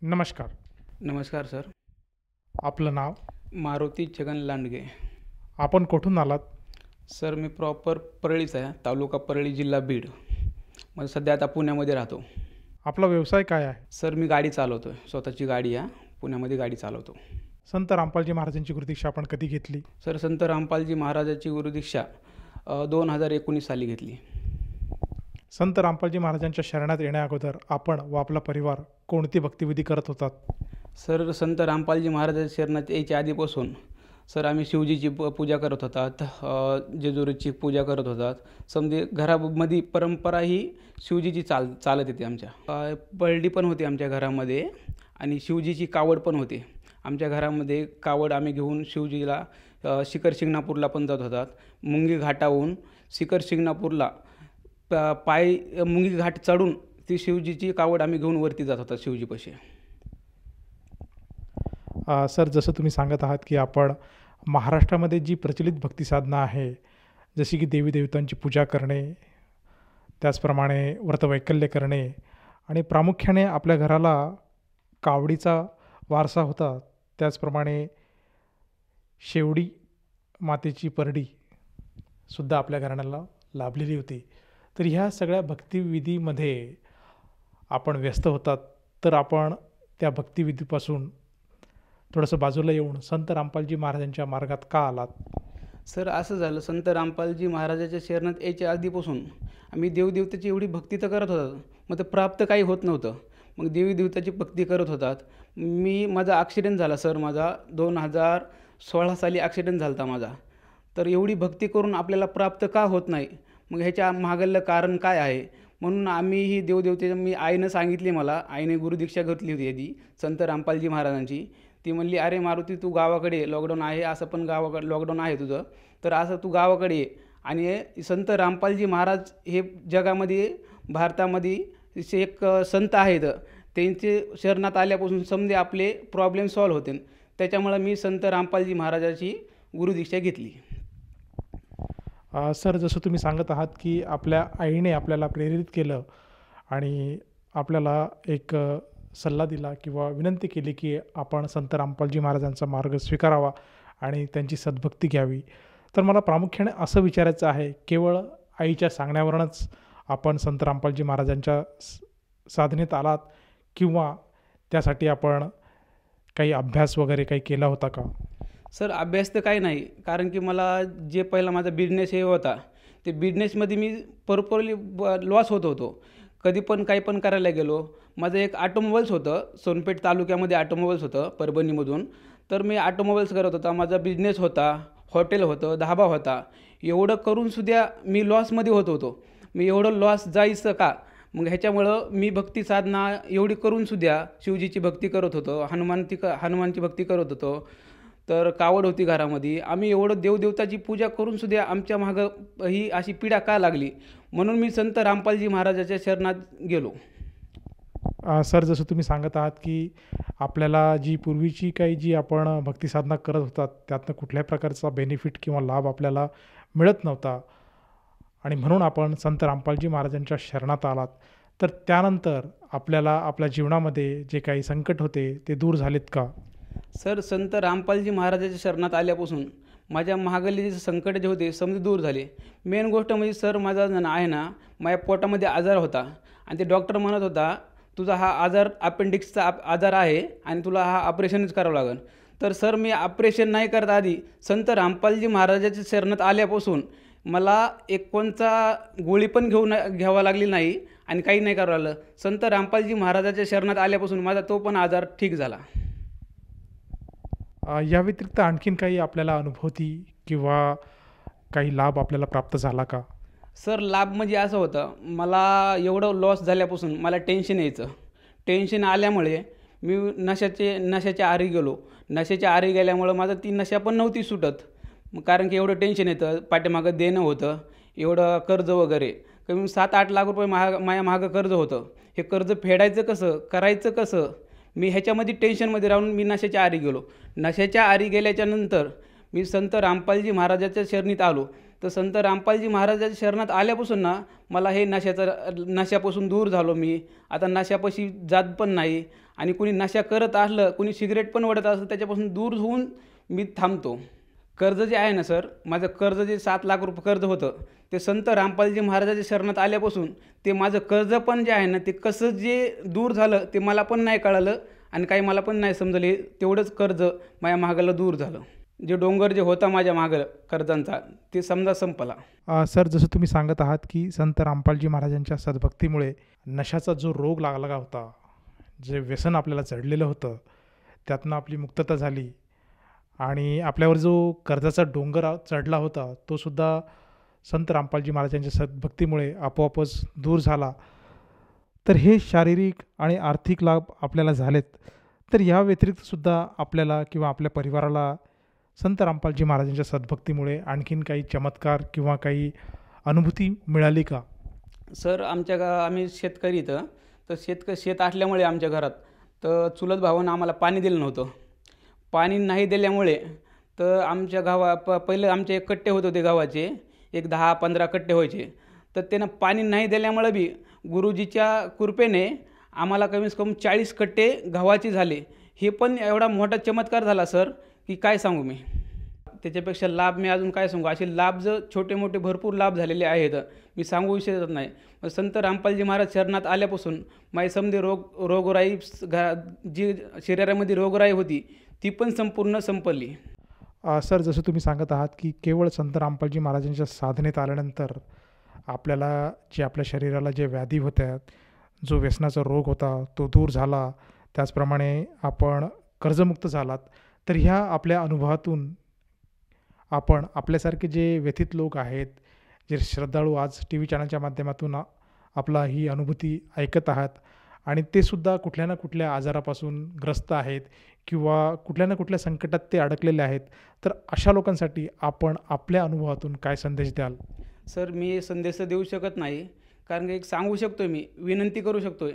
नमस्कार. नमस्कार सर. आपलं नाव? मारुती छगन लांडगे. आपण कुठून आलात? सर मी प्रॉपर परळीचा आहे, तालुका परळी, जिल्हा बीड. मग सध्या आता पुण्यामध्ये राहतो. आपला व्यवसाय काय आहे? सर मी गाडी चालवतो आहे, स्वतःची गाडी आहे, पुण्यामध्ये गाडी चालवतो. संत रामपालजी महाराजांची गुरुदीक्षा आपण कधी घेतली? सर संत रामपालजी महाराजाची गुरुदीक्षा 2019 साली घेतली. संत रामपालजी महाराजांच्या शरणात येण्याअगोदर आपण व आपला परिवार कोणती भक्तिविधी करत होतात? सर संत रामपालजी महाराजाच्या शरणात यायच्या आधीपासून सर आम्ही शिवजीची पूजा करत होतात, जेजुरीची पूजा करत होतात. समजे घरामध्ये परंपरा ही शिवजीची चालत येते आमच्या. पळडी पण होती आमच्या घरामध्ये आणि शिवजीची कावड पण होती आमच्या घरामध्ये. कावड आम्ही घेऊन शिवजीला शिखर शिंगणापूरला पण जात होतात. मुंगी घाटाहून शिखर शिंगणापूरला मुंगी घाट चढून ती शिवजीची कावड आम्ही घेऊन वरती जात होतात शिवजीपाशी. सर, जसं तुम्ही सांगत आहात की आपण महाराष्ट्रामध्ये जी प्रचलित भक्तिसाधना आहे, जशी की देवी देवतांची पूजा करणे, त्याचप्रमाणे व्रतवैकल्य करणे आणि प्रामुख्याने आपल्या घराला कावडीचा वारसा होता, त्याचप्रमाणे शेवडी मातेची परडी सुद्धा आपल्या घराण्याला लाभलेली होती. तर ह्या सगळ्या भक्तिविधीमध्ये आपण व्यस्त होतात. तर आपण त्या भक्तिविधीपासून थोडंसं बाजूला येऊन संत रामपालजी महाराजांच्या मार्गात का आलात? सर असं झालं, संत रामपालजी महाराजाच्या शरणात यायच्या आधीपासून आम्ही देवदेवताची एवढी भक्ती तर करत होतात, मग ते प्राप्त काही होत नव्हतं. मग देवी देवताची भक्ती करत होतात. माझा ॲक्सिडेंट झाला सर, माझा 2016 साली ॲक्सिडेंट झाला होता माझा. तर एवढी भक्ती करून आपल्याला प्राप्त का होत नाही, मग ह्याच्या मागलं कारण काय आहे? म्हणून आम्ही ही देवदेवतेच्या आईनं सांगितली मला, आईने गुरुदीक्षा घेतली होती आधी संत रामपालजी महाराजांची. ती म्हणली, अरे मारुती तू गावाकडे ये, लॉकडाऊन आहे, असं पण गावाकडे लॉकडाऊन आहे तुझं, तर असं तू गावाकडे ये. आणि संत रामपालजी महाराज हे जगामध्ये भारतामध्ये एक संत आहेत, त्यांचे शरणात आल्यापासून समजे आपले प्रॉब्लेम सॉल्व्ह होते. त्याच्यामुळं मी संत रामपालजी महाराजाची गुरुदीक्षा घेतली. सर, जसं तुम्ही सांगत आहात की आपल्या आईने आपल्याला प्रेरित केलं आणि आपल्याला एक सल्ला दिला किंवा विनंती केली की आपण संत रामपालजी महाराजांचा मार्ग स्वीकारावा आणि त्यांची सद्भक्ती घ्यावी. तर मला प्रामुख्याने असं विचारायचं आहे, केवळ आईच्या सांगण्यावरूनच आपण संत रामपालजी महाराजांच्या साधनेत आलात किंवा त्यासाठी आपण काही अभ्यास वगैरे काही केला होता का? सर अभ्यास तर काही नाही, कारण की मला जे पहिला माझा बिझनेस हे होता, ते बिझनेसमध्ये मी प्रॉपरली लॉस होत होतो. कधी पण काही पण करायला गेलो. माझं एक ऑटोमोबाईल्स होतं, सोनपेठ तालुक्यामध्ये ऑटोमोबाईल्स होतं परभणीमधून. तर मी ऑटोमोबाईल्स करत होता, माझा बिझनेस होता, हॉटेल होतं, धाबा होता. एवढं करूनसुद्धा मी लॉसमध्ये होत होतो. मी एवढं लॉस जायचं का? मग ह्याच्यामुळं मी भक्ती साधना एवढी करूनसुद्धा शिवजीची भक्ती करत होतो, हनुमानची भक्ती करत होतो. तर कावड होती घरामध्ये. आम्ही एवढं देवदेवताची पूजा करूनसुद्धा आमच्या मागं ही अशी पीडा का लागली? म्हणून मी संत रामपालजी महाराजाच्या शरणात गेलो. सर, जसं तुम्ही सांगत आहात की आपल्याला जी पूर्वीची काही जी आपण भक्तिसाधना करत होतात, त्यातनं कुठल्याही प्रकारचा बेनिफिट किंवा लाभ आपल्याला मिळत नव्हता आणि म्हणून आपण संत रामपालजी महाराजांच्या शरणात आलात. तर त्यानंतर आपल्याला आपल्या जीवनामध्ये जे काही संकट होते ते दूर झालेत का? सर संत रामपालजी महाराजाच्या शरणात आल्यापासून माझ्या महागल्ली जे संकट जे होते समजे दूर झाले. मेन गोष्ट म्हणजे सर माझा आहे ना, माझ्या पोटामध्ये आजार होता आणि ते डॉक्टर म्हणत होता, तुझा हा आजार अपेंडिक्सचा आजार आहे आणि तुला हा ऑपरेशनच करावं लागेल. तर सर मी ऑपरेशन नाही करता आधी संत रामपालजी महाराजाच्या शरणात आल्यापासून मला एक कोणता गोळी पण घ्यावा लागली नाही आणि काही नाही करावं लागलं. संत रामपालजी महाराजाच्या शरणात आल्यापासून माझा तो पण आजार ठीक झाला. या व्यतिरिक्त आणखीन काही आपल्याला अनुभूती किंवा काही लाभ आपल्याला प्राप्त झाला का? सर लाभ म्हणजे असं होतं, मला एवढं लॉस झाल्यापासून मला टेन्शन यायचं. टेन्शन आल्यामुळे मी नशाच्या आहारी गेलो. नशेच्या आहारी गेल्यामुळं माझं ती नशा पण नव्हती सुटत. कारण की एवढं टेन्शन येतं, पाठीमागं देणं होतं, एवढं कर्ज वगैरे कमी 7-8 लाख रुपये माझ्या मागं कर्ज होतं. हे कर्ज फेडायचं कसं, करायचं कसं, मी ह्याच्यामध्ये टेन्शनमध्ये राहून मी नशेच्या आहारी गेलो. नशेच्या आहारी गेल्याच्यानंतर मी संत रामपालजी महाराजाच्या शरणीत आलो. तर संत रामपालजी महाराजाच्या शरणात आल्यापासून ना मला हे नशापासून दूर झालो मी. आता नशापाशी जात पण नाही आणि कोणी नशा करत असलं, कोणी सिगरेट पण ओढत असलं, त्याच्यापासून दूर होऊन मी थांबतो. कर्ज जे आहे ना सर, माझं कर्ज जे 7 लाख रुपये कर्ज होतं, ते संत रामपालजी महाराजाच्या शरणात आल्यापासून ते माझं कर्ज पण जे आहे ना, ते कसं जे दूर झालं ते मला पण नाही कळालं आणि काही मला पण नाही समजलं. हे तेवढंच कर्ज माझ्या मागाला दूर झालं. जे डोंगर जे होता माझ्या मागं कर्जांचा, ते समजा संपला. सर, जसं तुम्ही सांगत आहात की संत रामपालजी महाराजांच्या सद्भक्तीमुळे नशाचा जो रोग लागला होता, जे व्यसन आपल्याला चढलेलं होतं, त्यातनं आपली मुक्तता झाली आणि आपल्यावर जो कर्जाचा डोंगर चढला होता, तो सुद्धा संत रामपालजी महाराजांच्या सद्भक्तीमुळे आपोआपच दूर झाला. तर हे शारीरिक आणि आर्थिक लाभ आपल्याला झालेत. तर या व्यतिरिक्तसुद्धा आपल्याला किंवा आपल्या परिवाराला संत रामपालजी महाराजांच्या सद्भक्तीमुळे आणखीन काही चमत्कार किंवा काही अनुभूती मिळाली का? सर, आम्ही शेतकरी इथं, तर शेत असल्यामुळे आमच्या घरात तर चुलत भावानं आम्हाला पाणी दिलं नव्हतं. पाणी नाही दिल्यामुळे तर आमच्या पहिलं आमचे एक कट्टे होत होते गावाचे, एक 10-15 कट्टे व्हायचे. तर त्यानं पाणी नाही दिल्यामुळे बी गुरुजीच्या कृपेने आम्हाला कमीत कमी 40 कट्टे गव्हाचे झाले. हे पण एवढा मोठा चमत्कार झाला सर की काय सांगू मी. त्याच्यापेक्षा लाभ मी अजून काय सांगू. असे लाभ जर छोटे मोठे भरपूर लाभ झालेले आहेत, मी सांगू शकत नाही. संत रामपालजी महाराज शरणात आल्यापासून माझी समधी रोगराई जी शरीरामध्ये रोगराई होती ती पण संपूर्ण संपली. सर, जसं तुम्ही सांगत आहात की केवळ संत रामपालजी महाराजांच्या साधनेत आल्यानंतर आपल्याला आपल्या शरीराला जे व्याधी होत्या, जो व्यसनाचा रोग होता तो दूर झाला, त्याचप्रमाणे आपण कर्जमुक्त झालात. तर ह्या आपल्या अनुभवातून आपण आपल्यासारखे जे व्यथित लोक आहेत, जे श्रद्धाळू आज टी व्ही चॅनलच्या माध्यमातून आपला ही अनुभूती ऐकत आहात आणि ते सुद्धा कुठल्या ना कुठल्या आजारापासून ग्रस्त आहेत किंवा कुठल्या ना कुठल्या संकटात ते अडकलेले आहेत, तर अशा लोकांसाठी आपण आपल्या अनुभवातून काय संदेश द्याल? सर, मी संदेश देऊ शकत नाही, कारण की एक सांगू शकतो, मी विनंती करू शकतो.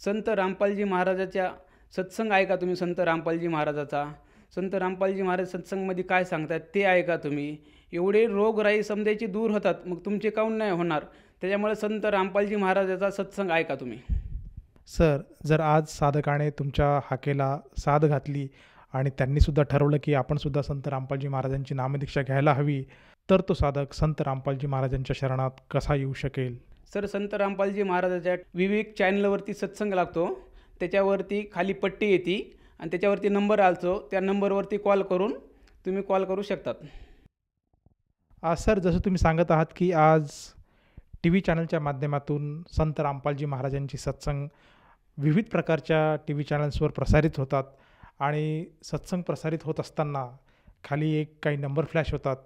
संत रामपालजी महाराजाच्या सत्संग ऐका तुम्ही. संत रामपालजी महाराजाचा संत रामपालजी महाराज सत्संगमध्ये काय सांगतात ते ऐका तुम्ही. एवढे रोगराई समजायची दूर होतात, मग तुमचे काऊन नाही होणार. त्याच्यामुळे संत रामपालजी महाराजाचा सत्संग ऐका तुम्ही. सर, जर आज साधकाने तुमच्या हाकेला साद घातली आणि त्यांनीसुद्धा ठरवलं की आपणसुद्धा संत रामपालजी महाराजांची नामदीक्षा घ्यायला हवी, तर तो साधक संत रामपालजी महाराजांच्या शरणात कसा येऊ शकेल? सर, संत रामपालजी महाराजाच्या विवेक चॅनलवरती सत्संग लागतो. त्याच्यावरती खाली पट्टी येते आणि त्याच्यावरती नंबर आलतो. त्या नंबरवरती कॉल करून तुम्ही कॉल करू शकतात. सर, जसं तुम्ही सांगत आहात की आज टी व्ही चॅनलच्या माध्यमातून संत रामपालजी महाराजांची सत्संग विविध प्रकारच्या टी व्ही चॅनल्सवर प्रसारित होतात आणि सत्संग प्रसारित होत असताना खाली काही नंबर फ्लॅश होतात.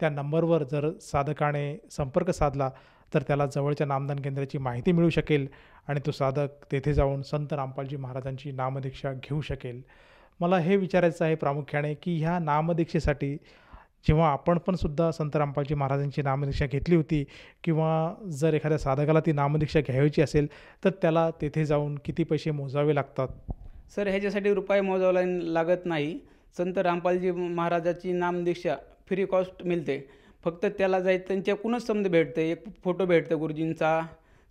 त्या नंबरवर जर साधकाने संपर्क साधला तर त्याला जवळच्या नामदान केंद्राची माहिती मिळू शकेल आणि तो साधक तेथे जाऊन संत रामपालजी महाराजांची नामदीक्षा घेऊ शकेल. मला हे विचारायचं आहे प्रामुख्याने की ह्या नामदीक्षेसाठी जेव्हा आपण पण सुद्धा संत रामपालजी महाराजांची नामदीक्षा घेतली होती किंवा जर एखाद्या साधकाला ती नामदीक्षा घ्यायची असेल तर त्याला तेथे जाऊन किती पैसे मोजावे लागतात? सर, ह्याच्यासाठी रुपये मोजावा लागत नाही. संत रामपालजी महाराजाची नामदीक्षा फ्री कॉस्ट मिळते. फक्त त्याला त्यांच्याकडूनच समजा भेटते. एक फोटो भेटतं गुरुजींचा,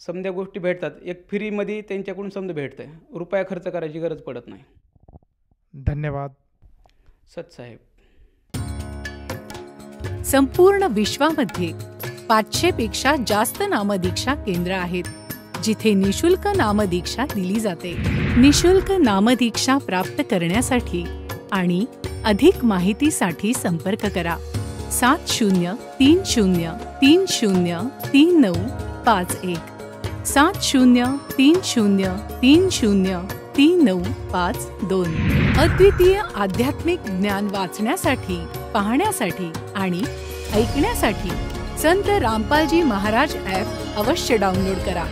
समध्या गोष्टी भेटतात. एक फ्रीमध्ये त्यांच्याकडून समजा भेटते. रुपया खर्च करायची गरज पडत नाही. धन्यवाद सतसाहेब. संपूर्ण विश्वामध्ये 500 पेक्षा जास्त नामदीक्षा केंद्र आहेत, जिथे निशुल्क नामदीक्षा दिली जाते. निशुल्क नामदीक्षा प्राप्त करण्यासाठी आणि अधिक माहितीसाठी संपर्क करा 7030303951 7030303952. अद्वितीय आध्यात्मिक ज्ञान वाचण्यासाठी, पाहण्यासाठी आणि ऐकण्यासाठी संत रामपालजी महाराज ॲप अवश्य डाउनलोड करा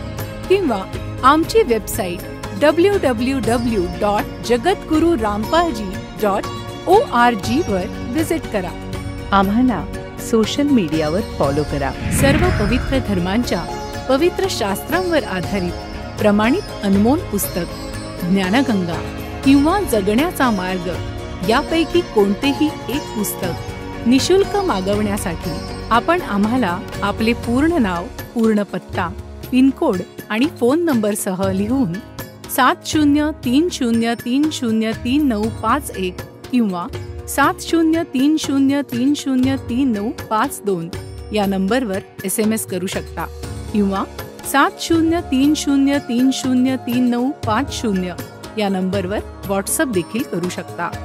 किंवा आमची वेबसाईट www.jagatgururampalji.org वर विजिट करा. आम्हाला सोशल मीडियावर फॉलो करा. सर्व पवित्र धर्मांच्या पवित्र शास्त्रांवर आधारित प्रमाणित अनमोल पुस्तक ज्ञानगंगा किंवा जगण्याचा मार्ग यापैकी कोणतेही एक पुस्तक निशुल्क मागवण्यासाठी आपण आम्हाला आपले पूर्ण नाव, पूर्ण पत्ता, पिनकोड आणि फोन नंबरसह लिहून 7030303951 किंवा 7030303952 या नंबरवर SMS करू शकता किंवा 7030303950 या नंबरवर व्हॉट्सअप देखील करू शकता.